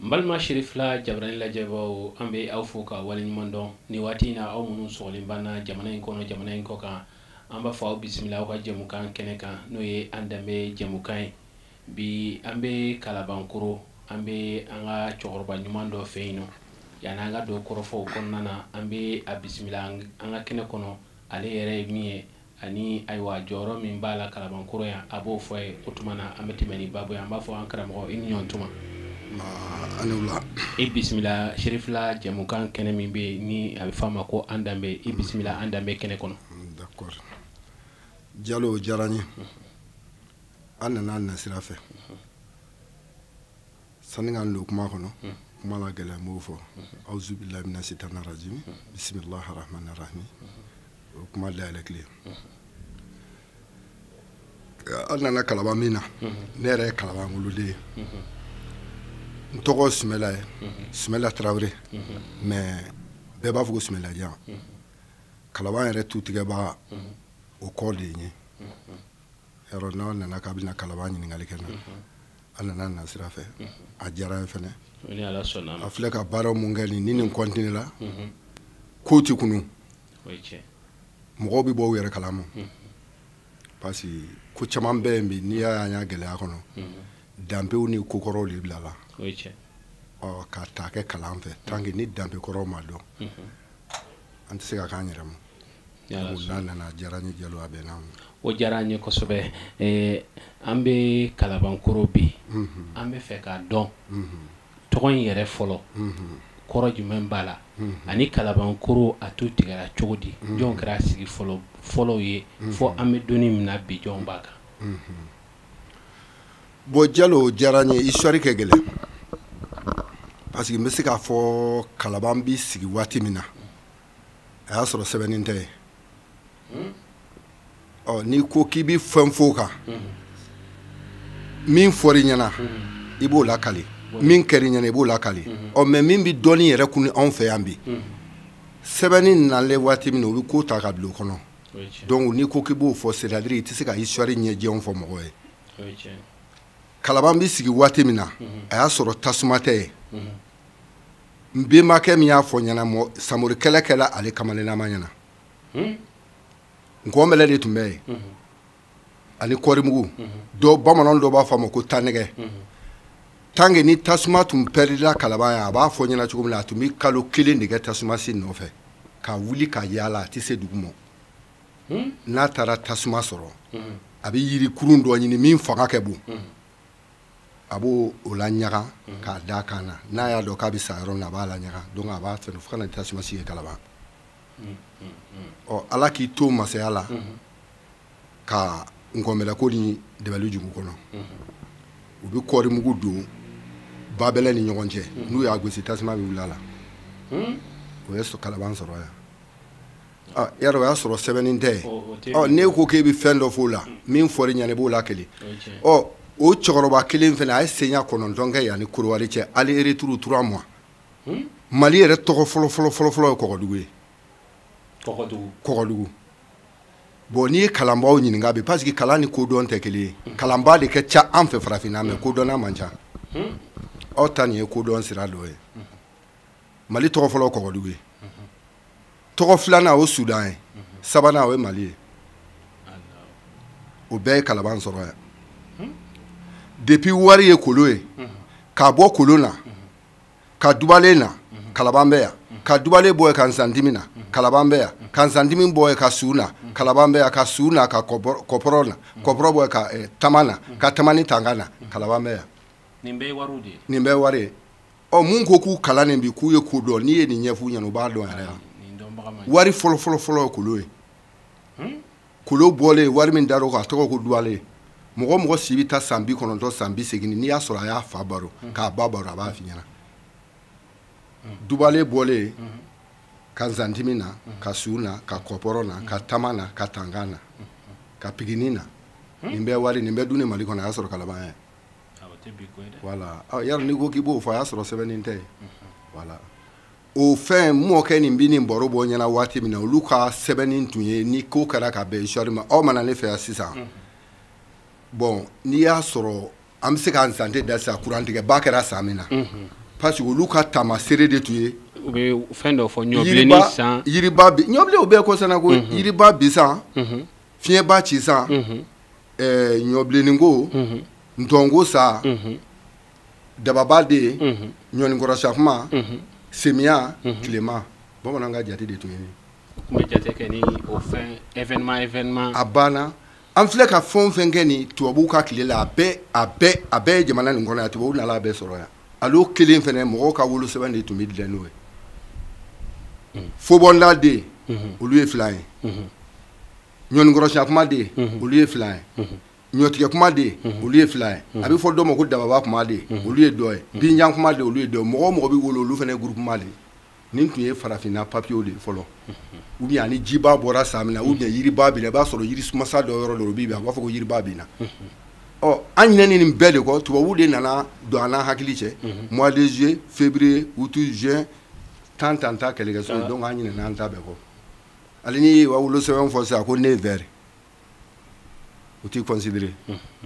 Mbalma Shérif la jabrani la jabo ambe aw fo ka wali nyuman ni wati na aw munun sogolin bana jamana in kono jamana in koka amba fa bismillah ka jamukan keneka no ye andame jamukan bi ambe kalabankuro ambe anga chogorba nyuman do feino yana anga do korofo konnana ambe a bismillah anga kene kono ale yere miye ani aywa joro min bala kalabankuro ya abo fo e otumana ametimani babu ya amba fo ankara mo in nyontuma anula bismillah Shérif la jamukan kene min be ni abi fama ko andambe bismillah andambe kene kono d'accord Diallo jarani anana nasira fe saninga ndo kuma kono kuma la gele mo fo auzu billahi minash shaitanir rajim bismillahir rahmanir rahim kuma la lekli anana kalaba mina nere kalaba ngulude ntogo Sumela Sumela Traoré mais bɛɛ b'a fɔ ko Sumela Dian kalaban yɛrɛ tutigɛba o kɔ de ye yɔrɔ n'aw nana k'a bɛna kalaban ɲininkali kɛ na a nana na sira fɛ a diyara n fɛnɛ a filɛ ka baara mun kɛ nin continue la ko ti kunu mɔgɔw bɛ bɔ u yɛrɛ kalama parce que ko caman bɛ yen bi n'i y'a y'a gɛlɛya kɔnɔ danpew ni kokɔrɔw de bila la ka taa kɛ kalan fɛ tant que ni danpe kɔrɔw ma dɔn an tɛ se ka k'an yɛrɛ ma n'a nana diyara n ye Diallo a bɛn n'a ma o diyara n ye kosɛbɛ an bɛ kalabankoro bi an bɛ fɛ k'a dɔn tɔgɔ in yɛrɛ fɔlɔ kɔrɔ jumɛn b'a la ani kalabankoro a tu tigɛra cogo di jɔn kɛra sigi fɔlɔw ye fo an bɛ donni min na bi jɔn b'a kan bon Diallo diyara n ye histoire kɛ gɛlɛn parce que n bɛ se k'a fɔ kalaban bi sigi waati min na a y'a sɔrɔ sɛbɛnni tɛ ye n'i ko k'i bɛ fɛn f'o kan min fɔr'i ɲɛna i b'o lakali min kɛr'i ɲɛna i b'o lakali mais min bɛ dɔnni yɛrɛ kun anw fɛ yan bi sɛbɛnni nalen waati min na u bɛ ko ta ka bila o kɔnɔ donc n'i ko k'i b'o fɔ c'est-à-dire i tɛ se ka histoire ɲɛjɛnw fɔ mɔgɔw ye kalaban bɛ sigi waati min na a y'a sɔrɔ tasuma tɛ ye n bɛnbakɛ min y'a fɔ ɲɛna Samori kɛlɛ kɛla ale kamalenama ɲɛna nkɔnbɛlɛ de tun bɛ yen ani kɔrimugu bamananw dɔ b'a fɔ a ma ko tanɛgɛ tant que ni tasuma tun pɛrila kalaban yan a b'a fɔ ɲɛna cogo min na a tun bɛ kalo 1 de kɛ tasuma si nɔfɛ ka wuli ka yaala a tɛ se dugu ma n'a taara tasuma sɔrɔ a bɛ yirikurun dɔ ɲini min fanga ka bon a b'o la ɲaga k'a da kan na n'a y'a dɔn k'a bɛ sa yɔrɔ min na a b'a la ɲaga donc a b'a fɛn fo ka na tasuma si kɛ kalaban ala k'i to masaya la ka nkɔnbɛlɛko ni dɛbɛli jugu kɔnɔ u bɛ kɔrimugu don babɛlɛ ni ɲɔgɔn cɛ n'u y'a gosi tasuma bɛ wuli a la o ye kalaban sɔrɔ yan yarɔ o y'a sɔrɔ sɛbɛnni tɛ ye n'e ko k'e bɛ fɛn dɔ f'o la min fɔr'i ɲɛna i b'o lakele o cɛkɔrɔba kelen fɛnɛ a ye senya 9 kɛ yanni Korowari cɛ aller retour 3 mois Mali yɛrɛ tɔgɔ fɔlɔ ye Kɔgɔdugu ye Kɔgɔdugu bon n'i ye kalanbaaw ɲininka bi parce que kalan ni kodɔn tɛ kelen ye kalanbaa de ka ca an fɛ farafinna mais kodɔnna man ca aw ta nin ye kodɔn sira dɔ ye Mali tɔgɔ fɔlɔ Kɔgɔdugu ye tɔgɔ filanan o Sudan ye sabanan o ye Mali ye o bɛɛ ye kalaban sɔrɔ yan depuis wari ye kolo ye k'a bɔ kolon na ka dubalen na kalaban bɛ yan ka dubalen bɔ ka Nsandimi na kalaban bɛ yan ka Nsandimi bɔ ka Su na kalaban bɛ yan ka Su na ka Kɔpɔrɔ na Kɔpɔrɔ bɔ ka Tama na ka Tama ni Tanga na kalaban bɛ yan nin bɛɛ wariw de ye nin bɛɛ wari ye mun ko k'u kalannen bi k'u ye ko dɔn n'i ye nin ɲɛf'u ɲɛna u b'a dɔn yɛrɛ wari fɔlɔ ye kolo ye kolo bɔlen wari min dar'o kan a tɔgɔ ko Duwale mɔgɔ si bɛ taa san 90 san 80 n'i y'a sɔrɔ a y'a fa baro k'a ba baro a b'a f'i ɲɛna Dubale bɔlen ka Nsandimi na ka Su na ka Kɔpɔrɔ na ka Tama na ka Tanga na ka Pigini na nin bɛɛ wari nin bɛɛ dun ni Mali kɔnɔ a y'a sɔrɔ kalaban ye voilà yarɔ n'i ko k'i b'o fɔ a y'a sɔrɔ sɛbɛnni tɛ ye voilà o fɛn mɔkɛ nin bɛ nin baro bɔ ɲɛna waati min na olu ka sɛbɛnni tun ye ni ko kɛra ka bɛn histoire ma aw mana ne fɛ yan sisan bon n'i y'a sɔrɔ an bɛ se k'an sante da sisan kurantigɛba kɛra san min na parce que olu ka tama sere de tuye u bɛ fɛn dɔ fɔ ɲɔbilenni san yiriba ɲɔbilen o bɛɛ kɔsana ko yiriba bi san fiɲɛba ci san ɲɔbilenni ko ntɔnko sa dababa de ye ɲɔnikɔrɔsiya kuma semiya tilema bamanan ka jate de tun ye kun bɛ jate kɛ ni o fɛn événement a banna an filɛ ka fɛn o fɛn kɛ ni tubabuw ka tile la a bɛɛ ye jamana nin kɔnɔ yan tubabuw nana a bɛɛ sɔrɔ yan ale kelen fɛnɛ mɔgɔw ka wolosɛbɛn de tun bɛ dilan n'o ye fobɔnda de olu ye filan ye ɲɔnikɔrɔsiya kuma de olu ye filan ye ɲɔtigɛ kuma de olu ye filan ye a bɛ fɔ dɔ ma ko dababa kuma de olu ye dɔ ye binjan kuma de olu ye dɔ ye mɔgɔ bɛ wolo olu fɛnɛ groupement de nin tun ye farafinna papiyew de fɔlɔ ou bien ani jiba bɔra san min na ou bien yiriba bɛ na i b'a sɔrɔ yirisumasa dɔ yɔrɔ dɔ bɛ yen a b'a fɔ ko yiriba bɛ na ɔ an ɲinɛni nin bɛɛ de kɔ tubabuw de nana don an n'a hakili cɛ mois de juillet février août juin tan ta kɛlɛkɛso ye donc an ɲinɛna an ta bɛɛ kɔ ale ni wa wolosɛbɛn fɔ sisan ko ne vert o t'i considéré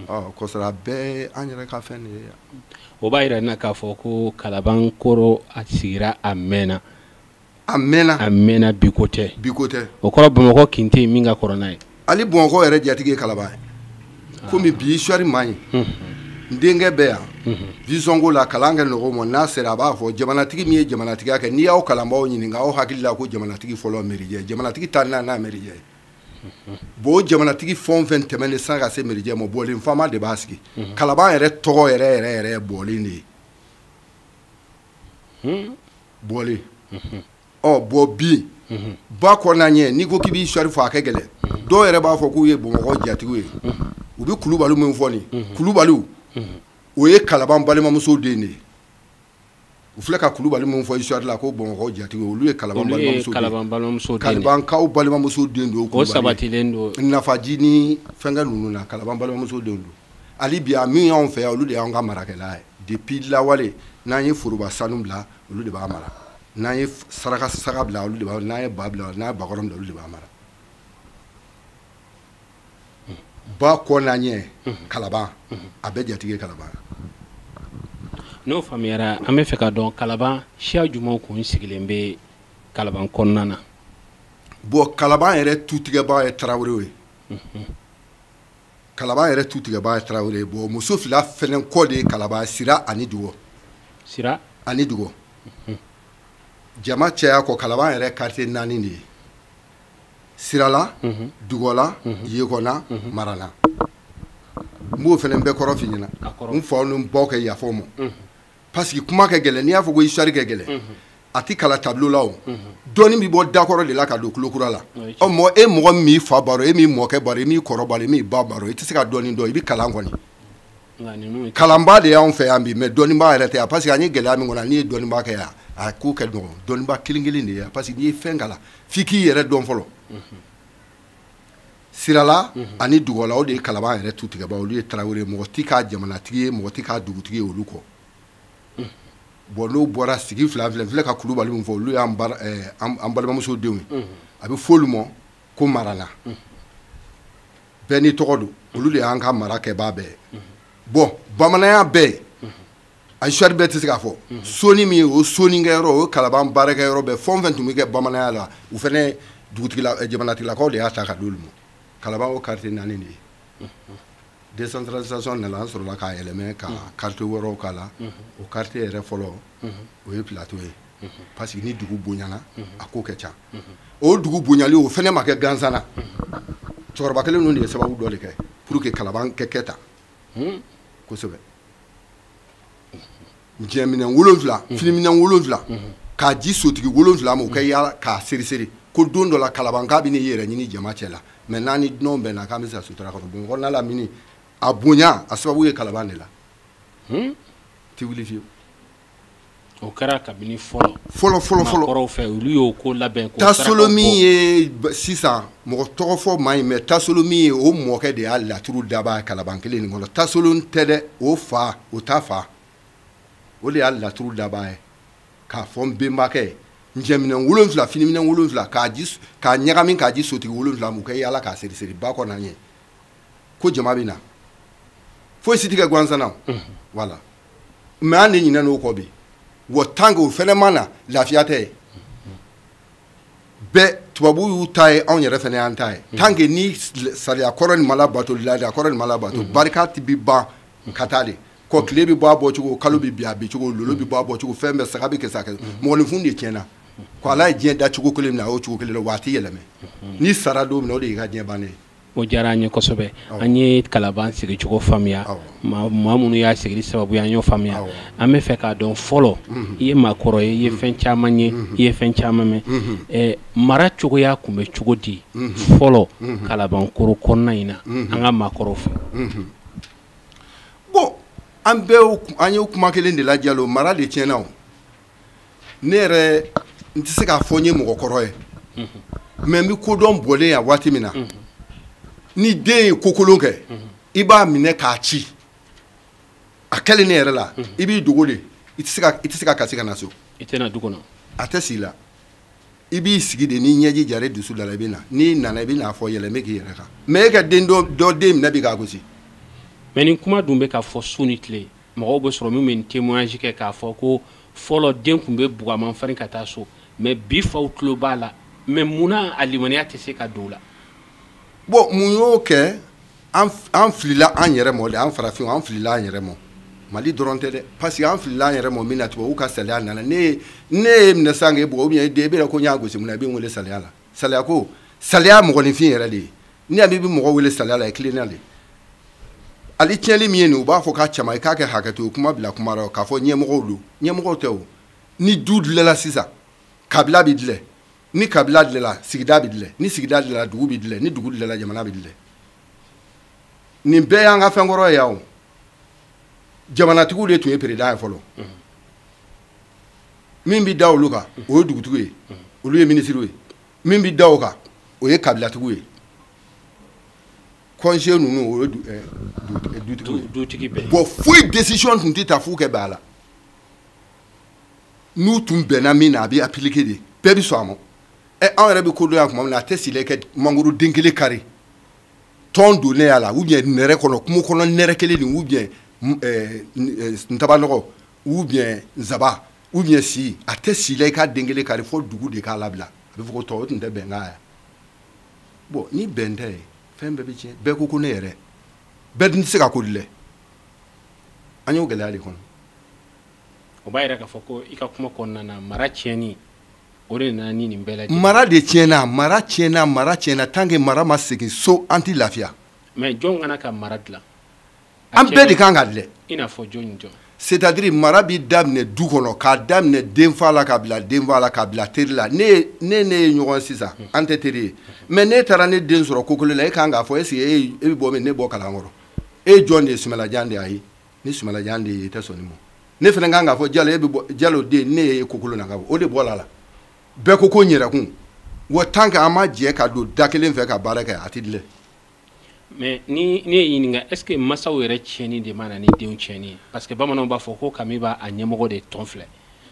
kɔsara bɛɛ an yɛrɛ ka fɛn de ye o b'a yira na k'a fɔ ko Kalaban koro a sigira a mɛnna bi ko tɛ o kɔrɔ Bamakɔ kin tɛ min ka kɔrɔ n'a ye hali Bamakɔ yɛrɛ jatigi ye Kalaban ye komi bi histoire man ɲi n denkɛ bɛ yan vision ko la kalan kɛ nɔgɔ ma n'a sera a b'a fɔ jamanatigi min ye jamanatigiya kɛ n'i y'aw kalanbaaw ɲininka aw hakili la ko jamanatigi fɔlɔ Merijɛ jamanatigi ta n'a Merijɛ ye bon o jamanatigi fɛn o fɛn tɛmɛnen san ka se Merijɛ ma bɔlen faama de b'a sigi Kalaban yɛrɛ tɔgɔ yɛrɛ ye bɔlen de ye bɔlen bɔn bi ba kɔnɔna ɲɛ n'i ko k'i b'i histoire fɔ a kɛ gɛlɛn dɔw yɛrɛ b'a fɔ k'u ye Bamakɔ jatigiw ye u bɛ Kulubaliw min fɔ nin Kulubaliw o ye Kalaban balimamusow den de ye u filɛ ka Kulubali min fɔ histoire la ko Bamakɔ jatigiw olu ye Kalaban balimamusow den Kalabankaw balimamusow den don o sabatilen don Nafaji ni fɛnkɛ ninnu na Kalaban balimamusow den don hali bi a min y'anw fɛ yan olu de y'anw ka marakɛla ye depuis lawale n'an ye foroba sanu bila olu de b'a mara n'an ye saraka saga bila olu de b'a n'an ye ba bila n'an ye bakɔrɔn bila olu de b'a mara ba kɔnɔna ɲɛ Kalaban a bɛɛ jatigi ye Kalaban n'o faamuyara an bɛ fɛ ka dɔn Kalaban siya jumɛnw kun sigilen bɛ Kalaban kɔnɔna na bon Kalaban yɛrɛ tutigɛbaa ye Tarawelew ye Kalaban yɛrɛ tutigɛbaa ye Tarawelew ye bon muso fila fɛnɛ kɔ de ye Kalaban Sira ani Dugɔ jama cɛya kɔ Kalaban yɛrɛ quartier 4 de ye Sirala Dugɔla Yekɔna Marana n b'o fɛnɛ bɛɛ kɔrɔ f'i ɲɛna n faw ni n baw kɛ yafa o ma parce que kuma kɛ gɛlɛn n'i y'a fɔ ko histoire kɛ gɛlɛn a ti kala tableau la o dɔɔni bi bɔ dakɔrɔ de la ka don kulokura la e mɔgɔ min m'i fa baro e m'i mɔkɛ baro e m'i kɔrɔ baro e m'i ba baro i tɛ se ka dɔɔni dɔn i bɛ kalan kɔni kalanba de y'anw fɛ yan bi mais dɔɔniba yɛrɛ tɛ yan parce que an ye gɛlɛya min kɔnɔ n'i ye dɔɔniba kɛ yan a ko kɛ nɔgɔn dɔɔniba kelen de ye parce que n'i ye fɛn kalan f'i k'i yɛrɛ dɔn fɔlɔ Sirala ani Dugɔla o de ye Kalaban yɛrɛ tutigɛbaa olu ye Tarawele mɔgɔ ti k'a jamanatigi ye mɔgɔ ti k'a dugutigi ye olu kɔ bon n'o bɔra sigi fila n filɛ ka Kulubali min fɔ olu y'an balimamuso denw ye a bɛ fɔ olu ma ko Marana bɛɛ n'i tɔgɔ don olu de y'an ka mara kɛbaa bɛɛ ye bon bamananya bɛɛ a histoire bɛɛ tɛ se k'a fɔ soni min ye o sonikɛyɔrɔ o Kalaban baarakɛyɔrɔ bɛɛ fɛn o fɛn tun bɛ kɛ bamananya la u fɛnɛ jamanatigilakaw de y'a ta ka di olu ma Kalaban o quartier 4 de ye décentralisation nana an sɔrɔla k'a yɛlɛmɛ ka quartier wɛrɛw k'a la o quartier yɛrɛ fɔlɔ o ye plateau ye parce que ni dugu bonyana a ko kɛ ca o dugu bonyali o fɛnɛ ma kɛ gansan na cɛkɔrɔba kelen ninnu de ye sababu dɔ de kɛ pour que Kalaban kɛ tan kosɛbɛ diɲɛminɛn 7 finiminɛn 7 k'a di sotigi 7 ma o kɛ yaala k'a seri ko don dɔ la Kalaban k'a bɛ n'i yɛrɛ ɲini jama cɛ la mais n'an ni dunanw bɛnna k'an bɛ se ka sutura kɔnɔ bon kɔnɔna la mini a bonya a sababu ye Kalaban de la ti wuli fiyewu o kɛra kabini fɔlɔ kɔrɔw fɛ olu y'o ko labɛn ko Tasolo min ye sisan mɔgɔ tɔgɔ fɔ maa ye mais Tasolo min ye o mɔkɛ de y'a laturu daba Kalaban kelen nin kɔnɔ Tasolo tɛ dɛ o fa o ta fa o de y'a laturu daba ye k'a fɔ n benbakɛ njɛminɛn 7 finiminɛn 7 k'a ɲagami k'a di sotigi 7 ma u kɛ yaala k'a seri ba kɔnɔ ɲɛ ko jama bɛ na foyi si tɛ kɛ gansan na voilà mais an de ɲinɛna o kɔ bi wa tant que o fɛnɛ mana lafiya tɛ bɛɛ tubabu y'u ta ye anw yɛrɛ fɛnɛ y'an ta ye tant que ni sariya kɔrɔ ni mala bato laada kɔrɔ ni mala bato barika ti bi ban ka taa de kɔ tile bi bɔ a bɔcogo kalo bi bi a bicogo lolo bi bɔ a bɔcogo fɛn bɛɛ saga bi kɛ sa kɛ mɔgɔninfin de tiɲɛna ko ala ye diɲɛ da cogo kelen min na a y'o cogo kelen la wa a ti yɛlɛmɛ ni sara don min na o de y'i ka diɲɛ bannen ye o diyara an ye kosɛbɛ an ye Kalaban sigicogo faamuya maa minnu y'a sigili sababu an y'o faamuya an bɛ fɛ k'a dɔn fɔlɔ i ye maakɔrɔ ye i ye fɛn caman ye i ye fɛn caman mɛn mara cogoya tun bɛ cogo di fɔlɔ Kalabankoro kɔnɔna in na an ka maakɔrɔw fɛ bon an ye kuma kelen de lajɛ o mara de tiɲɛna o ne yɛrɛ n tɛ se k'a fɔ n ye mɔgɔkɔrɔ ye mais n bɛ kodɔn bɔlen yan waati min na ni den ye kokolon kɛ i b'a minɛ k'a ci a kɛlen ne yɛrɛ la i b'i dogo de i tɛ se ka kasi ka na so i tɛ na du kɔnɔ a tɛ sigi la i b'i sigi de ni ɲɛji jara dusu da la i bɛ na n'i nana i bɛ n'a fɔ yɛlɛmɛ k'i yɛrɛ kan mais e ka den dɔ den minɛ bi k'a gosi mais nin kuma dun bɛ ka fɔ su ni tile mɔgɔw bɛ sɔrɔ min bɛ nin témoignage kɛ k'a fɔ ko fɔlɔ den tun bɛ bugama farin ka taa so mais bi faw tulo b'a la mais munna a limaniya tɛ se ka don o la bon mun y'o kɛ an filila an yɛrɛ mɔ de an farafinw an filila an yɛrɛ mɔ Mali dɔrɔn tɛ dɛ parce que an filila an yɛrɛ mɔ min na tubabu ka saliya nana ne ye minɛ san k'e bugɔ ou bien e bɛ ko n y'a gosi mun na i bɛ n wele saliya la saliya ko saliya mɔgɔninfin yɛrɛ de ye ni a bɛ mɔgɔ wele saliya la i kilenna de ale tiɲɛli min ye nin u b'a fɔ k'a cama i k'a kɛ hakɛto kuma bila kuma la k'a fɔ ɲɛmɔgɔw don ɲɛmɔgɔw tɛ o ni du dilanna sisan kabila bɛ dilan ni kabila dilanna sigida bɛ dilan ni sigida dilanna dugu bɛ dilan ni dugu dilanna jamana bɛ dilan nin bɛɛ y'an ka fɛn kɔrɔ ye yan o jamanatigiw de tun ye président ye fɔlɔ min bɛ da olu kan o ye dugutigiw ye olu ye ministres ye min bɛ da o kan o ye kabilatigiw ye conseiller ninnu o ye dutigi bɛɛ bon foyi décision tun tɛ ta f'u kɛ bɛn a la n'u tun bɛnna min na a bɛ appliquer de bɛɛ bɛ sɔn a ma anw yɛrɛ bɛ ko dɔn yan tuma min na a tɛ sila kɛ mangoro den kelen kari tɔn donnen a la ou bien nɛrɛ kɔnɔ kungo kɔnɔ nɛrɛ kelen nin ou bien ntabanɔgɔ ou bien nzaba ou bien si a tɛ sila i ka den kelen kari fo dugu de k'a labila a bɛ fɔ ko tɔ o tun tɛ bɛnkan ye bon ni bɛn tɛ fɛn bɛɛ bɛ tiɲɛ bɛɛ ko ne yɛrɛ bɛɛ dun tɛ se ka ko dilɛ an y'o gɛlɛya de kɔnɔ o b'a yɛrɛ k'a fɔ ko i ka kuma kɔnɔna na mara tiɲɛni o de nana ni nin bɛɛ lajɛlen mara de tiɲɛna mara tiɲɛna tant que mara ma segin so an tɛ lafiya mais jɔn kana ka mara dilan an bɛɛ de kan ka dilan i n'a fɔ jɔn ni jɔn c'est-à-dire mara b'i daminɛ du kɔnɔ k'a daminɛ denfa la k'a bila denfa la k'a bila teri la ne ye ɲɔgɔn sisan an tɛ teri ye mais ne taara ne den sɔrɔ kokolo la e kan k'a fɔ est-ce que e bɛ bɔ min ne bɔ kalankɔrɔ e jɔn de ye Sumalajan de ye ayi ni Sumalajan de ye i tɛ sɔn nin ma ne fana kan k'a fɔ Jalo e bɛ bɔ Jalo den ne ye kokolo na ka bɔ o de bɔra la bɛɛ ko ko n yɛrɛkun wa tant que an ma jɛ ka don da kelen fɛ ka baara kɛ a tɛ dilan mais ni ye ɲininka est ce que masaw yɛrɛ tiɲɛni de ma na ni denw tiɲɛni ye parce que bamananw b'a fɔ ko kami b'a ɲɛmɔgɔ de tɔn filɛ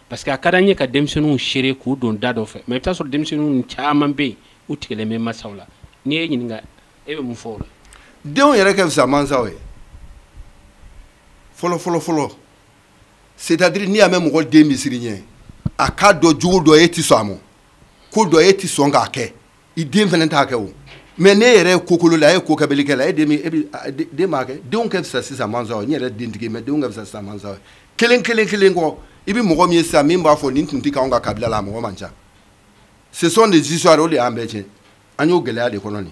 parce que a ka d'an ye ka denmisɛnninw seere k'u don da dɔ fɛ mais i bɛ taa sɔrɔ denmisɛnninw caman bɛ yen u tigɛlen bɛ masaw la n'i ye ɲininka e bɛ mun fɔ o la denw yɛrɛ ka fisa mansaw ye fɔlɔ c'est-à-dire n'i y'a mɛn mɔgɔ den bɛ siri ɲɛ a k'a dɔn jogo dɔ e tɛ sɔn a ma ko dɔ e tɛ sɔn k'a kɛ i den fana t'a kɛ o mais ne yɛrɛ ye kokolo la e ye ko kɛbali kɛ la e den m'a kɛ denw ka fisa sisan mansaw ye n yɛrɛ dentigi mais denw ka fisa sisan mansaw ye kelen kɔ i bɛ mɔgɔ min ye sisan min b'a fɔ nin tun tɛ k'anw ka kabila la a mɔgɔ man ca ce sont des histoires o de y'an bɛɛ tiɲɛ an y'o gɛlɛya de kɔnɔ nin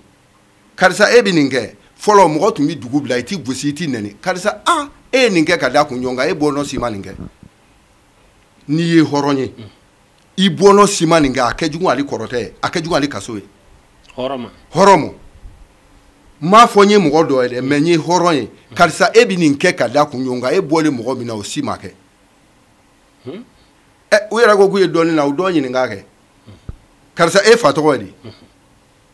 karisa e bɛ nin kɛ fɔlɔ mɔgɔ tun bɛ dugu bila i t'i gosi i t'i nɛni karisa e ye nin kɛ ka da kun ɲɔgɔn kan e bɔnɔ si ma nin kɛ n'i ye hɔrɔn ye i bɔnɔ si ma nin kɛ a kɛ jugu ale kɔrɔtɛ a kɛ jugu ale kaso ye hɔrɔn m'a fɔ n ye mɔgɔ dɔ ye dɛ mais n ye hɔrɔn ye karisa e bɛ nin kɛ ka da kun ɲɔgɔn kan e bɔlen mɔgɔ min na o si ma kɛ u yɛrɛ ko k'u ye dɔɔnin na u dɔ ɲininka kɛ karisa e fa tɔgɔ ye di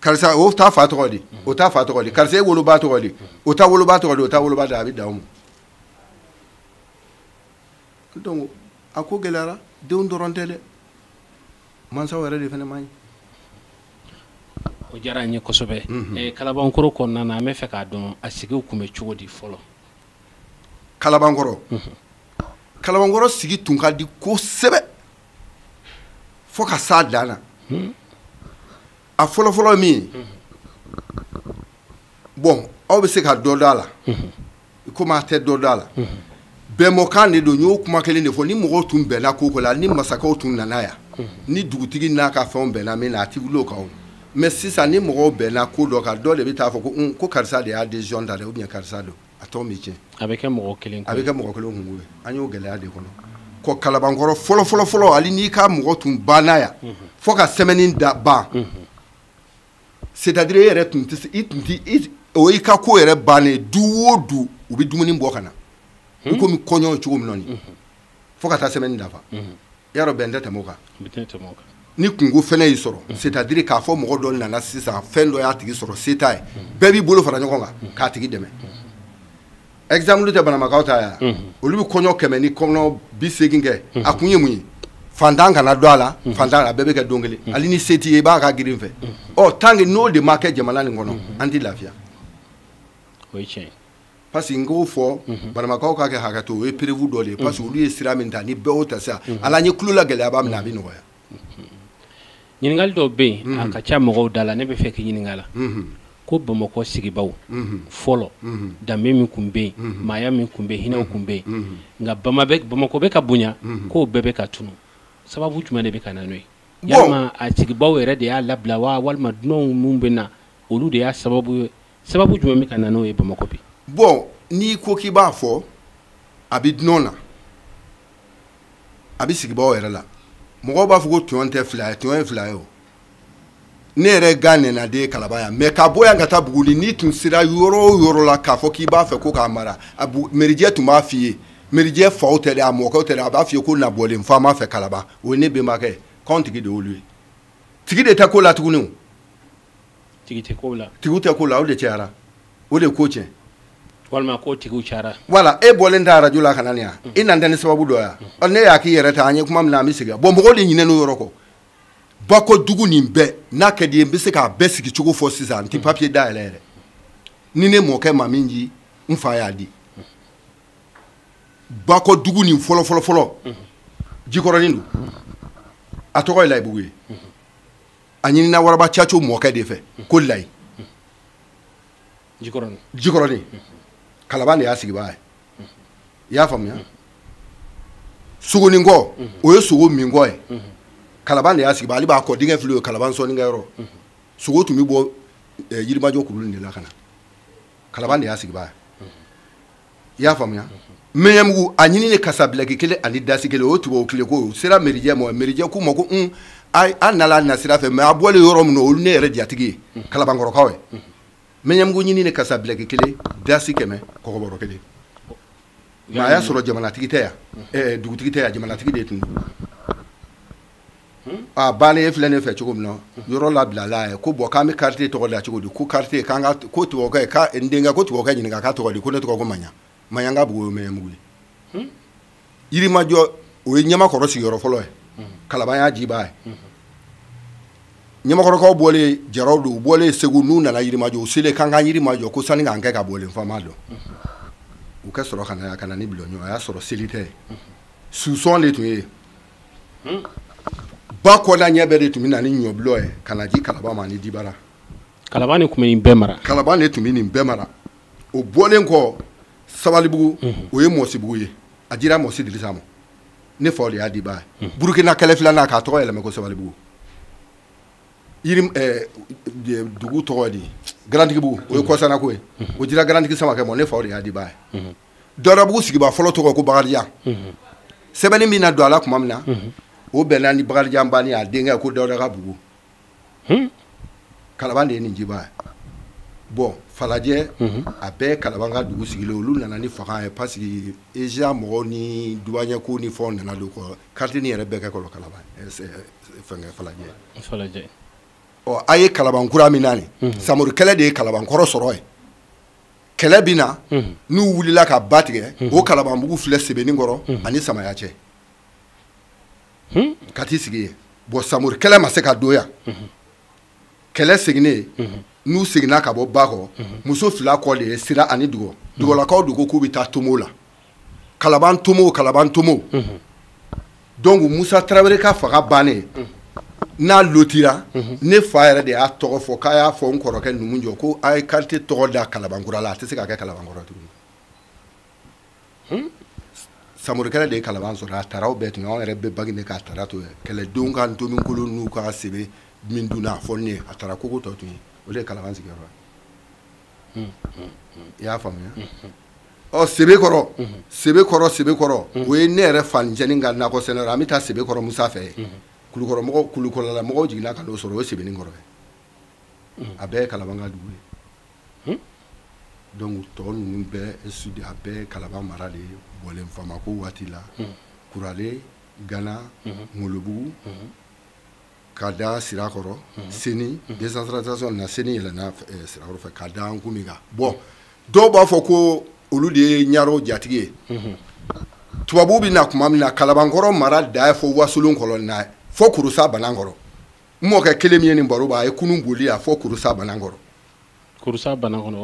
karisa o t'a fa tɔgɔ di o t'a fa tɔgɔ di karisa e woloba tɔgɔ di o t'a woloba tɔgɔ di o t'a woloba di a bɛ dan o ma donc a ko gɛlɛyara denw dɔrɔn tɛ dɛ mansaw yɛrɛ de fana man ɲi o diyara an ye kosɛbɛ Kalabankoro kɔnɔna na an bɛ fɛ k'a dɔn a sigiw tun bɛ cogo di fɔlɔ Kalabankɔrɔ Kalabankɔrɔ sigi tun ka di kosɛbɛ fo ka s'a dan na a fɔlɔfɔlɔ min ye bon aw bɛ se ka dɔ d'a la komi a tɛ dɔ d'a la bɛnbɔkan de don n y'o kuma kelen de fɔ ni mɔgɔw tun bɛnna ko ko la ni masakɛw tun nana yan ni dugutigi n'a ka fɛnw bɛnna min na a ti wuli o kan mais sisan ni mɔgɔw bɛnna ko dɔ kan dɔ de bɛ taa fɔ ko karisa de y'a décision ta dɛ ou bien karisa don a tɔ bɛ tiɲɛ a bɛ kɛ mɔgɔ kelen a bɛ kɛ mɔgɔ kelen kun ye an y'o gɛlɛya de kɔnɔ ko Kalabankɔrɔ fɔlɔ hali n'i ka mɔgɔ tun banna yan fo ka semaine da ban c'est-à-dire e yɛrɛ tun tɛ se i tun tɛ o y'i ka ko yɛrɛ bannen du o du u bɛ dumuni bɔ ka na i komi kɔɲɔ ye cogo min na nin fo ka taa semaine dafa yarɔ bɛn tɛ tɛmɛ o kan ni kungo fɛnɛ y'i sɔrɔ c'est-à-dire k'a fɔ mɔgɔ dɔ nana sisan fɛn dɔ y'a tigi sɔrɔ se t'a ye bɛɛ b'i bolo fara ɲɔgɔn kan k'a tigi dɛmɛ exemple tɛ Bananbakaw ta yan olu bɛ kɔɲɔ 100 ni kɔɲɔ 80 kɛ a kun ye mun ye fantan kana don a la fantan a bɛɛ bɛ kɛ don kelen hali ni se t'i ye i b'a ka girin fɛ tant que n'o de ma kɛ jamana nin kɔnɔ an tɛ lafiya o ye tiɲɛ parce que n k'o fɔ Bananbakaw ka kɛ hakɛto o ye prévu dɔ de ye parce que olu ye sira min ta ni bɛɛ y'o ta sisan ala n ye tulo la gɛlɛya b'a minɛ a bɛ nɔgɔya ɲininkali dɔw bɛ yen a ka ca mɔgɔw da la ne bɛ fɛ k'i ɲininka la ko Bamakɔ sigibaw fɔlɔ danbe min tun bɛ yen maaya min tun bɛ yen hinɛw tun bɛ yen nka Bamakɔ bɛ ka bonya k'o bɛɛ bɛ ka tunu sababu jumɛn de bɛ ka na n'o ye yalima a sigibaw yɛrɛ de y'a labila wa walima dunanw minnu bɛ na olu de y'a sababu ye sababu jumɛn bɛ ka na n'o ye Bamakɔ bi bon n'i ko k'i b'a fɔ a bɛ dunanw na a bɛ sigibaw yɛrɛ la mɔgɔw b'a fɔ ko tɔn tɛ fila ye tɔn ye fila ye o ne yɛrɛ ga nɛna de Kalaban yan mais ka bɔ yan ka taa Buguni n'i tun sera yɔrɔ o yɔrɔ la k'a fɔ k'i b'a fɛ ko k'a mara merijɛ tun b'a f'i ye merijɛ faw tɛ dɛ a mɔkɛw tɛ dɛ a b'a f'i ye ko nabɔlen fa m'a fɛ Kalaban o ye ne bɛnbakɛ ye k'anw tigi de y'olu ye tigi de tɛ ko la tuguni o tigi tɛ ko la tigiw tɛ ko la o de cayara o de ko tiɲɛ walima ko tigiw cayara voilà e bɔlen tɛ arajo la ka na nin yan i nan tɛ ni sababu dɔ yan ne y'a k'i yɛrɛ ta an ye kuma min na an bɛ segin bon mɔgɔw de ɲinɛn'o yɔrɔ kɔ Bakɔ dugu nin bɛɛ n'a ka di ye n bɛ se k'a bɛɛ sigi cogo fɔ sisan n tɛ papier dayɛlɛ yɛrɛ ni ne mɔkɛ ma min di n fa y'a di Bakɔ dugu nin fɔlɔ Jikɔrɔnin don a tɔgɔ ye Layibugu ye a ɲinina Waraba Caco mɔkɛ de fɛ ko Layi Jikɔrɔnin Kalaban de y'a sigibaga ye i y'a faamuya Sogonikɔ o ye sogo min kɔ ye Kalaban de y'a sigibaga ale b'a kɔ dingɛ fili o ye Kalaban sɔnnikɛyɔrɔ sogo tun bɛ bɔ Yirimajɔ kulu de la ka na Kalaban de y'a sigibaga ye i y'a faamuya Mɛɲɛmugu a ɲinini kasabilaki kelen ani dasi kelen o ye tubabu tile ko o sera merijɛ ma merijɛ k'u ma ko a nana na sira fɛ mais a bɔlen yɔrɔ min na olu ne yɛrɛ jatigi ye Kalabankɔrɔkaw ye Mɛɲɛmugu ɲinini kasabilaki kelen dasi 100 kɔgɔbɔrɔ 1 mais a y'a sɔrɔ jamanatigi tɛ yan dugutigi tɛ yan jamanatigi de tun don a bannen filɛ ne fɛ cogo min na yɔrɔ labilala ye ko bon k'an bɛ quartier tɔgɔ da cogo di ko quartier k'an ka ko tubabukɛ ka n denkɛ ko tubabukɛ ɲininka k'a tɔgɔ di ko ne tɔgɔ ko Maɲanga Bugu ye Mɛɲɛmugu ye Yirimajɔ o ye Ɲamakɔrɔ sigiyɔrɔ fɔlɔ ye Kalaban y'a jiba ye Ɲamakɔrɔkaw bɔlen Jaraw don u bɔlen Segu n'u nana Yirimajɔ u selen k'an ka Yirimajɔ ko sani k'an kɛ ka bɔlen fa m'a dɔn u ka sɔrɔ ka na ni bulɔɲɔ a y'a sɔrɔ seli tɛ susɔn de tun ye ba kɔda ɲɛ bɛɛ de tun bɛ na ni ɲɔbilɔ ye ka na di Kalaban ma ni dibara Kalaban de tun bɛ nin bɛɛ mara Kalaban de tun bɛ nin bɛɛ mara o bɔlen kɔ Sabalibugu o ye Mɔsibugu ye a dira Mɔsi Dirisa ma ne fa de y'a diba ye Burukina kɛlɛ filanan k'a tɔgɔ yɛlɛmɛ ko Sabalibugu dugu tɔgɔ di Garantigibugu o ye Kɔsanako ye o dira Garantigi Samakɛ ma ne fa de y'a diba ye Dɔrabugu sigiba fɔlɔ tɔgɔ ko Bakarijan sɛbɛnni min na don a la tuma min na o bɛnna ni Bakarijan banni a denkɛ ko Dawuda Bugu Kalaban de ye nin jiba ye bon Falajɛ a bɛɛ Kalaban ka dugu sigilen olu nana ni fanga ye parce que Asia mɔgɔw ni dubaɲɛko ni fɛnw nana don kɔ quartier ni yɛrɛ bɛɛ kɛ kɔlɔ Kalaban fɛnkɛ Falajɛ a ye Kalaban kura min na nin Samori kɛlɛ de ye Kalabankɔrɔ sɔrɔ ye kɛlɛ bɛ na n'u wulila ka ba tigɛ o Kalabanbugu filɛ Sebenikɔrɔ ani Samaya cɛ ka t'i sigi yen bon Samori kɛlɛ ma se ka don yan kɛlɛ seginnen n'u seginna ka bɔ Bakɔ muso fila kɔ de ye Sira ani Dugɔ Dugɔlakaw de ko k'u bɛ taa Tomo la Kalaban Tomo donc Moussa Traoré ka faga bannen n'a lotira ne fa yɛrɛ de y'a tɔgɔ fɔ k'a y'a fɔ n kɔrɔkɛ Numu jɔ ko a ye quartier tɔgɔ da Kalabankura la a tɛ se ka kɛ Kalabankɔrɔ tuguni Samori Kɛnɛ de ye Kalaban sɔrɔ a taara o bɛɛ tun anw yɛrɛ bɛ Baginɛ k'a taara to kɛlɛdenw ka ntominkolo n'u ka sebe min dunna a fɔ ne ye a taara kogo tɔ tun ye o de ye Kalaban sigiyɔrɔ ye i y'a faamuya Sebekɔrɔ o ye ne yɛrɛ fanicɛnin ka nakɔ sɛnɛ an bɛ taa Sebekɔrɔ Musa fɛ Kulukɔrɔla mɔgɔw jiginna ka n'o sɔrɔ o ye Sebenikɔrɔ ye a bɛɛ ye Kalaban ka dugu ye donc tɔ ninnu bɛɛ sud a bɛɛ ye Kalaban mara de bɔlen Famako waati la Kurale Gana Ngolobugu ka da Sirakɔrɔ Seni décentralisation na Seni yɛlɛnna Sirakɔrɔ fɛ ka da Nkumiga bon dɔw b'a fɔ ko olu de ye Ɲaro jatigi ye tubabu bɛ na tuma min na Kalabankɔrɔ mara da ye fɔ Wasolon kɔlɔnna ye fɔ Kurusa Banankɔrɔ n mɔkɛ kelen min ye nin baro ba a ye kunun boli a fɔ Kurusa Banankɔrɔ o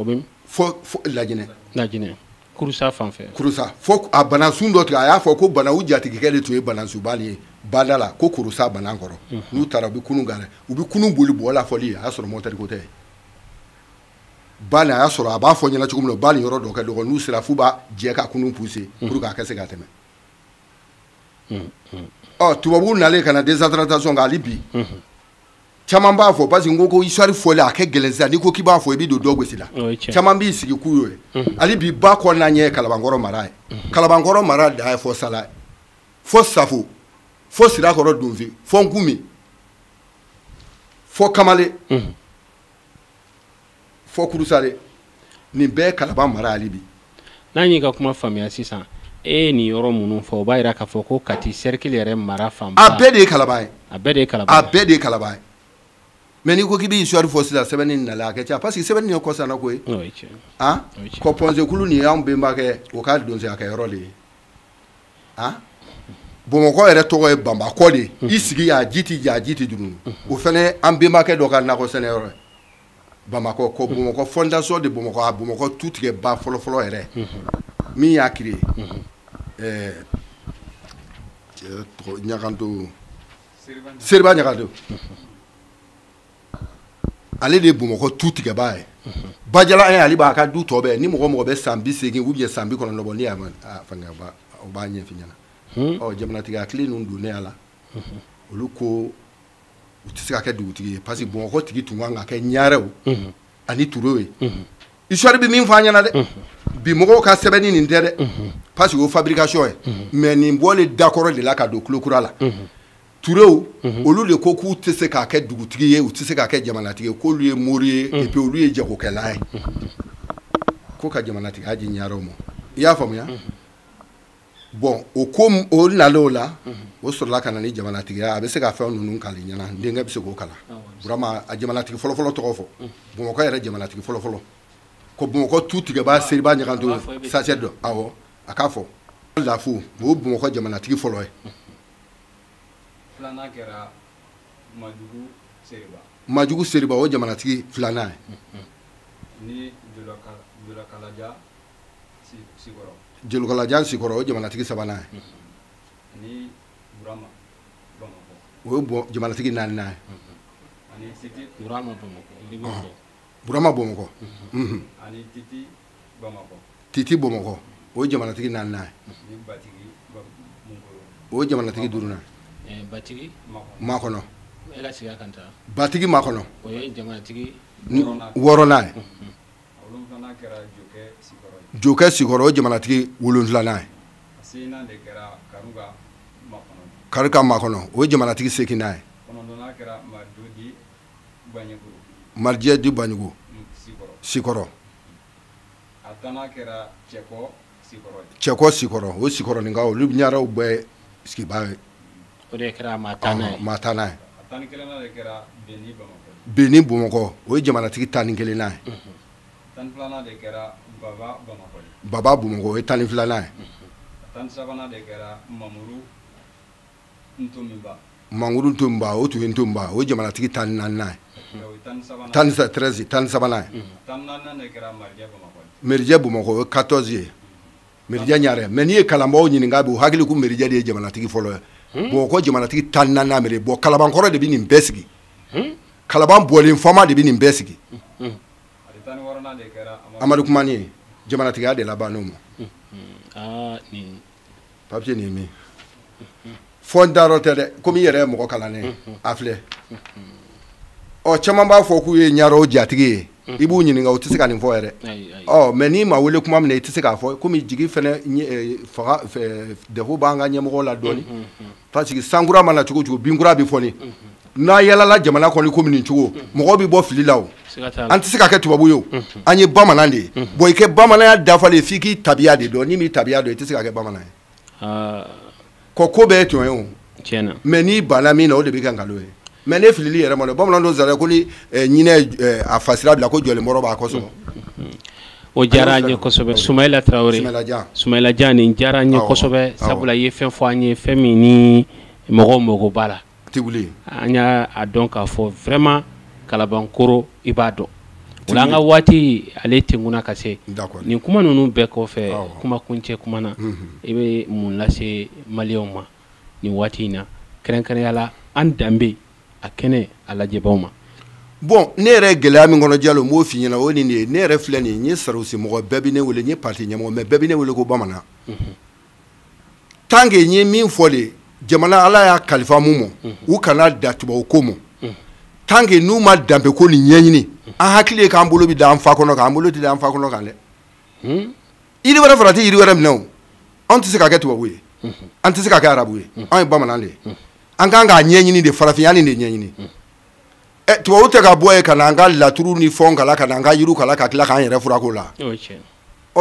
bɛ fɔ Lajinɛ Kurusa fan fɛ Kurusa fɔ a Banasun dɔ tigɛ a y'a fɔ ko Banawu jatigikɛ de tun ye Banasubali ye bada la ko Kurusa Banankɔrɔ n'u taara u bɛ kunun gare u bɛ kunun boli bɔ la fɔli a y'a sɔrɔ mɔtɛri ko tɛ Bani a y'a sɔrɔ a b'a fɔ ɲɛna cogo min na Bani yɔrɔ dɔ kɛ dɔgɔ n'u sera f'u b'a jɛ ka kunun pousser pour que a ka se ka tɛmɛ tubabu nalen ka na décentralisation kan hali bi caman b'a fɔ parce que n ko histoire fɔli a kɛ gɛlɛn sisan n'i ko k'i b'a fɔ i bɛ don dɔ gosi la caman b'i sigi k'u y'o ye hali bi ba kɔnɔna ɲɛ ye Kalabankɔrɔ mara ye Kalabankɔrɔ mara da ye fɔ Sala fɔ Safo fɔ Sirakɔrɔ Donfe fɔ Nkumi fɔ Kamale fɔ Kurusale nin bɛɛ ye Kalaban mara hali bi n'an y'i ka kuma faamuya sisan e ye nin yɔrɔ minnu fɔ o b'a jira k'a fɔ ko Kati cercle yɛrɛ mara fanba a bɛɛ de ye Kalaban ye a bɛɛ de ye Kalaban ye mais n'i ko k'i bɛ histoire fɔ sisan sɛbɛnni nana a kɛ ca parce que sɛbɛnni ye kɔsanna ko ye ko Pɔnsekulu nin y'anw bɛnbakɛ o ka donsoya kɛ yɔrɔ de ye Bamakɔ yɛrɛ tɔgɔ ye Banbakɔ de ye i sigi yan ji tɛ jɛ a ji tɛ dunu o fana ye an bɛnbakɛ dɔ ka nakɔ sɛnɛyɔrɔ ye Bamakɔ ko Bamakɔ fondation de Bamakɔ a Bamakɔ tutigɛba fɔlɔ yɛrɛ min y'a créé Ɲaganto Seriba Ɲaganto ale de ye Bamakɔ tutigɛba ye Bajala ale b'a ka du tɔ bɛɛ ni mɔgɔ bɛ san 80 ou bien san 90 bɔ ni y'a fanga o b'a ɲɛf'i ɲɛna jamanatigi hakili ninnu donnen a la olu ko u tɛ se ka kɛ dugutigi ye parce que Bamakɔ tigi tun kan ka kɛ Ɲarew ani Turew ye histoire bɛ min fɔ an ɲɛna dɛ bi mɔgɔw ka sɛbɛnni nin tɛ dɛ parce que o fabrication ye mais nin bɔlen dakɔrɔ de la ka don kulokura la Turew olu de ko k'u tɛ se k'a kɛ dugutigi ye u tɛ se k'a kɛ jamanatigi ye k'olu ye mori ye et puis olu ye jagokɛla ye ko ka jamanatigiya di Ɲarew ma i y'a faamuya bon o ko o nalen o la o sɔrɔla ka na ni jamanatigiya a bɛ se ka fɛn ninnu kali ɲɛna n denkɛ bɛ se k'o kalan vraiment a jamanatigi fɔlɔfɔlɔ tɔgɔ fɔ Bamakɔ yɛrɛ jamanatigi fɔlɔfɔlɔ ko Bamakɔ tutigɛba Seriba Ɲaganto sachet dɔ awɔ a k'a fɔ Lafu o ye Bamakɔ jamanatigi fɔlɔ ye filanan kɛra Majugu Seriba o ye jamanatigi filanan ye ni Jelukalajan Sikɔrɔ o ye jamanatigi sabanan ye ni o ye jamanatigi naaninan ye Burama Bamakɔ ani Titi Bamakɔ o ye jamanatigi naaninan ye o ye jamanatigi duurunan Batigi Makɔnɔ Batigi Makɔnɔ o ye jamanatigi wɔɔrɔnan ye Jokɛ Sikɔrɔ o ye jamanatigi 7nan ye Karuka Makɔnɔ o ye jamanatigi 8nan ye Marijɛ di Baɲugu Sikɔrɔ Cɛkɔ Sikɔrɔ o ye Sikɔrɔninkaw olu Ɲarew bɛɛ sigiba ye o de kɛra maa 10nan ye Beni Bamakɔ o ye jamanatigi 11nan ye Baba Bamakɔ o ye 12nan ye Mamuru Ntomba o tun ye Ntomba o ye jamanatigi 14nan ye 13nan ye Merijɛ Bamakɔ o ye 14 ye Meridia ñaare mais ni kalambaw ñininga bu hakili ku meridia de jamanatigi folo bon ko jamanatigi tanna na mere bo kalaban koro de bi nim besigi kalaban bolin fama de bi nim besigi Amadou Koumani jamanatigi ade la banomo ni papier ni mi fondaro tede komi yere mo ko kalane afle o chama ba fo ku ye ñaro jatigi ibu ñininga o tisi kanin fo yere mais ni ma wele kuma mne tisi ka fo komi jigi fene faga de ho banga ñemo la doni parce que sangura mana cugo bingura bi foni na yala la jamana ko ni komi ni cugo mo bi bo fili lawo anti sika ke tubabu yo anye bamana de boy ke bamana ya dafale fiki tabiya de do ni mi tabiya do tisi ka ke bamana ko be to yo tiena mais ni bana mi na o de bi kan kalo mais ne filili yere mo bamana do zare ko ni nyine a fasira bila ko jole moro ba ko so o jaranye kosobe Soumaïla Traoré Soumaïla Dia ni jaranye kosobe sabula ye fen fo anye femi ni mogo bala tibuli anya a donc a fo vraiment kalabankoro ibado ulanga wati ale tinguna kase ni kuma nunu be ko fe kuma kunche kuma na ibe mun lase malioma ni wati na kren yala andambe akene alaje bawma bon ne yɛrɛ gɛlɛya min kɔnɔ Diallo m'o f'i ɲɛna o nin de ye ne yɛrɛ filɛ nin ye Sarousi mɔgɔ bɛɛ bi ne wele n ye parti ɲɛmɔgɔ mais bɛɛ bi ne wele ko bamanan tant que n ye min fɔ de jamana Ala y'a kalifa mun ma u kana da tubabu ko ma tant que n'u ma danbe ko nin ɲɛɲini an hakili ye k'an bolo bi da an fa kɔnɔ kan an bolo tɛ da an fa kɔnɔ kan dɛ yiri wɛrɛ fara tɛ yiri wɛrɛ minɛ o anw tɛ se ka kɛ tubabu ye an tɛ se ka kɛ arabu ye anw ye bamanan de ye an kan k'a ɲɛɲini de farafinya nin de ɲɛɲini tubabu tɛ ka bɔ ye ka na an ka laturu ni fɛnw kala ka na an ka yiriw kala ka tila k'an yɛrɛ furako la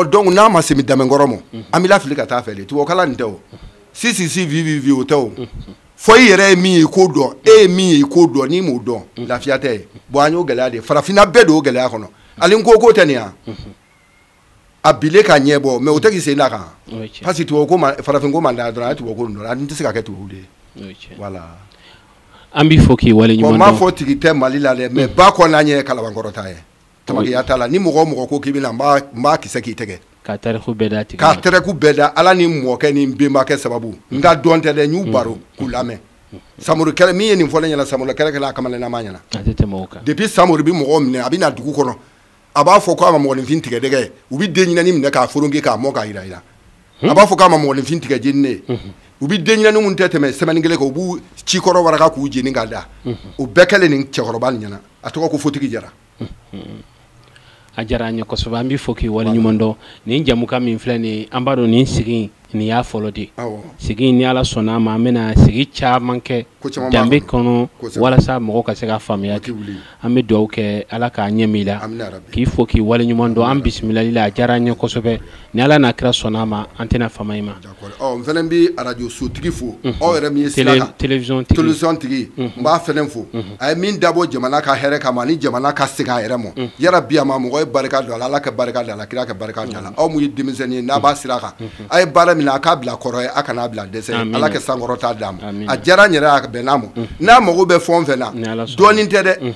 donc n'a ma semi damɛnkɔrɔ ma an bɛ lafili ka taa fɛ de tubabu kala nin tɛ o si vivi o tɛ o fɔ i yɛrɛ ye min ye i k'o dɔn e ye min ye i k'o dɔn n'i m'o dɔn lafiya tɛ ye bon an y'o gɛlɛya de farafinna bɛɛ de y'o gɛlɛya kɔnɔ hali n ko k'o tɛ nin yan a bile ka ɲɛ bɔ mais o tɛ k'i sen da kan parce que tubabu ko farafin ko man da dɔrɔn a ye tubabu ko nin dɔn an tɛ se ka kɛ tubabu de ye voilà. Ambi foki wale nyumondo. Ma fo tigi te Mali la de mais ba ko na nye kalabankɔrɔta ye. Tamaki ya tala ni mɔgɔ ko k'i bɛna mba kisɛ k'i tɛgɛ. Ka tariku bɛda tigi. Ka tariku bɛda Ala ni mɔkɛ ni benbakɛ sababu. Nka dɔn tɛ dɛ n y'u baro k'u lamɛn. Samori kɛlɛ min ye nin fɔlen ɲɛna Samori kɛlɛ kɛlɛ a kamalenama ɲɛna. A tɛ tɛmɛ o kan. Depuis Samori bi mɔgɔ minɛ a bɛ na dugu kɔnɔ a b'a fɔ k'a ma mɔgɔninfin tigɛ dɛgɛ ye u bɛ den ɲinɛni minɛ k'a foronke k'a mɔ k'a yira yira. A b'a fɔ k'a ma mɔgɔninfin tigɛ jeni ne ye. U bi den ɲinɛni mun tɛ tɛmɛ semaine kelen kan u b'u cikɔrɔ waraka k'u jeni ka da o bɛɛ kɛlen nin cɛkɔrɔba nin ɲɛna a tɔgɔ ko Fotigi Jara a diyara an ye kosɛbɛ an b'i fo k'i waleɲuman dɔn nin jamukan min filɛ nin an b'a dɔn nin sigi nin y'a fɔlɔ de sigi ni Ala sɔnna ma an bɛna sigi caman kɛ danbe kɔnɔ walasa mɔgɔw ka se ka faamuya kɛ an bɛ dugawu kɛ Ala k'a ɲɛ min la k'i fo k'i waleɲuman dɔn an bisimilali la a diyara an ye kosɛbɛ ni Ala n'a kira sɔnna ma an tɛna fama i ma n fana bɛ radio sotigi fo aw yɛrɛ min ye sira kan télévision tigi n b'a fana fo a ye min dabɔ jamana ka hɛrɛ kama ni jamana ka segin a yɛrɛ ma yara bi a ma mɔgɔ ye barika don a la Ala ka barika don a la kira ka barika don a la aw mun ye denmisɛnnin ye n'a b'a sira kan a ye baara min na a k'a bila kɔrɔ ye a kana bila dɛsɛ Ala ka sankɔrɔta d'a ma a diyara n yɛrɛ a bɛn n'a ma n'a mago bɛ fɛn o fɛn na dɔɔnin tɛ dɛ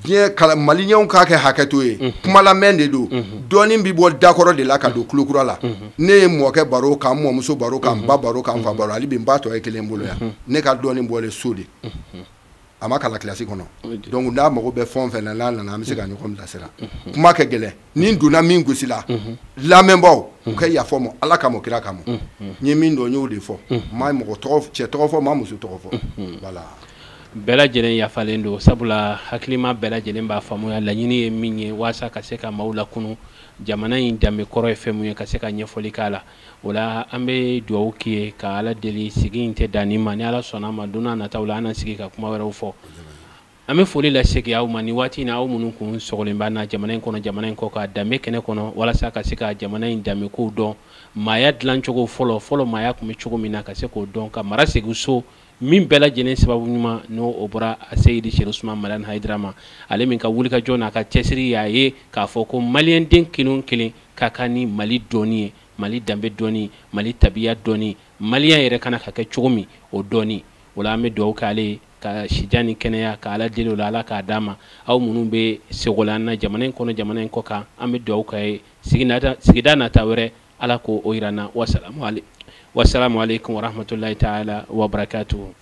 diɲɛ maliɲɛnw k'a kɛ hakɛto ye kuma lamɛn de don dɔɔnin bi bɔ dakɔrɔ de la ka don kulokura la ne ye mɔkɛ baro kan n mɔmuso baro kan n ba baro kan n fa baro hali bi n ba tɔ ye kelen bolo yan ne ka dɔɔnin bɔlen so de a ma kalan kilasi kɔnɔ donc n'a mago bɛ fɛn o fɛn na n'a nana an bɛ se ka ɲɔgɔn bilasira kuma kɛ gɛlɛn ni n donna min gosi la lamɛnbaw u ka yafa ma Ala kama kira kama n ye min dɔn n y'o de fɔ n ma mɔgɔ cɛ tɔgɔ fɔ n ma muso tɔgɔ fɔ voilà bɛɛ lajɛlen yafalen don sabula hakilima bɛɛ lajɛlen b'a faamuya laɲini ye min ye waasa ka se ka maaw lakunu jamana in danbe kɔrɔ ye fɛn mun ye ka se ka ɲɛfɔli k'a la o la an bɛ dugawu k'i ye ka Ala deli sigi in tɛ dan nin ma ni Ala sɔnna ma don n'a nataw la an na sigi ka kuma wɛrɛw fɔ an bɛ foli lasegin aw ma ni waati in na aw minnu kun sɔgɔlen b'an na jamana in kɔnɔ jamana in kɔ ka danbe kɛnɛ kɔnɔ walasa ka se ka jamana in danbe kow dɔn maaya dilancogo fɔlɔ maaya kun bɛ cogo min na ka se k'o dɔn ka mara segin so min bɛɛ lajɛlen sababu ɲuman n'o o bɔra Seyidi Seku Usumani Maliyani Hayidara ma ale min ka wulikajɔ n'a ka cɛsiri y'a ye k'a fɔ ko maliyɛnden kelen o kelen ka kan ni Mali dɔnni ye Mali danbe dɔnni Mali tabiya dɔnni maliyɛn yɛrɛ kana ka kɛ cogo min o dɔnni o la an bɛ dugawu k'ale ye ka sija ni kɛnɛya ka Ala deli o la Ala k'a d'a ma aw minnu bɛ Segola na jamana in kɔnɔ jamana in kɔ kan an bɛ dugawu k'a ye sigida nata wɛrɛ ala ko o yirana. Wassalamu alaikum wa rahmatullahi ta'ala wa barakatuhu.